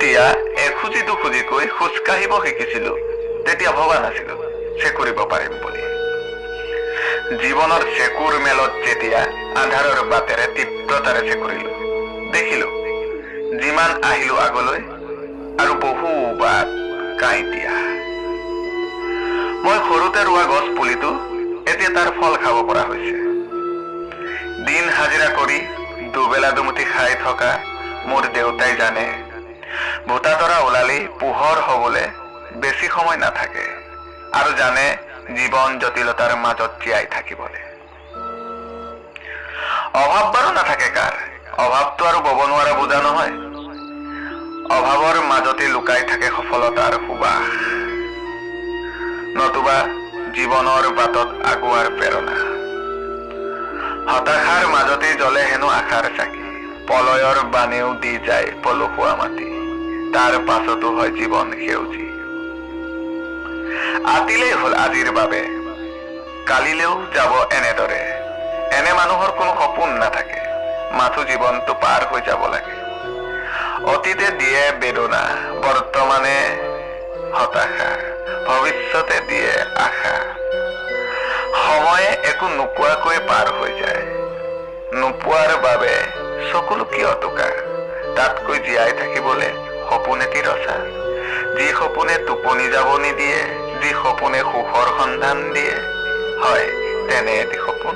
যেতিয়া এখোজি দুখোজিকৈ খোজ কাঢ়িব শিকিছিলো তেতিয়া ভবা নাছিলো চেকুৰিব পাৰিম বুলি। জীৱনৰ চেকুৰ মেলত যেতিয়া আন্ধাৰৰ বাটেৰে তীব্ৰতাৰে চেকুৰিলো, দেখিলো যিমান আহিলো আগলৈ আৰু বহু বাট কাঁইটীয়া। মই সৰুতে ৰোৱা গছ পুলিটো এতিয়া তাৰ ফল খাব পৰা হৈছে। দিন হাজিৰা কৰি দুবেলা দুমুঠি খাই থকা মোৰ দেউতাই জানে ভোটা তৰা ওলালেই পোহৰ হবলৈ বেছি সময় নাথাকে আৰু জানে জীৱন জটিলতাৰ মাজত জীয়াই থাকিবলৈ। অভাৱ বাৰু নাথাকে কাৰ, অভাৱটো আৰু বব নোৱাৰা বুজা নহয়। অভাৱৰ মাজতে লুকাই থাকে সফলতাৰ সুবাস, নতুবা জীৱনৰ বাটত আগুৱাৰ প্ৰেৰণা। হতাশাৰ মাজতে জ্বলে হেনো আশাৰ চাকি, পলয়ৰ বানেও দি যায় পলসুৱা মাটি, তাৰ পাছতো হয় জীৱন সেউজী। আতিলেই হল আজিৰ বাবে, কালিলেও যাব এনেদৰে। এনে মানুহৰ কোনো সপোন নাথাকে, মাথো জীৱনটো পাৰ হৈ যাব লাগে। অতীতে দিয়ে বেদনা, বৰ্তমানে হতাশা, ভৱিষ্যতে দিয়ে আশা। সময়ে একো নোকোৱাকৈ পাৰ হৈ যায়, নোপোৱাৰ বাবে চকুলো কিয় টুকা। তাতকৈ জীয়াই থাকিবলৈ সপোন এটি ৰচা, যি সপোনে টোপনি যাব নিদিয়ে, যি সপোনে সুখৰ সন্ধান দিয়ে। হয়, তেনে এটি সপোন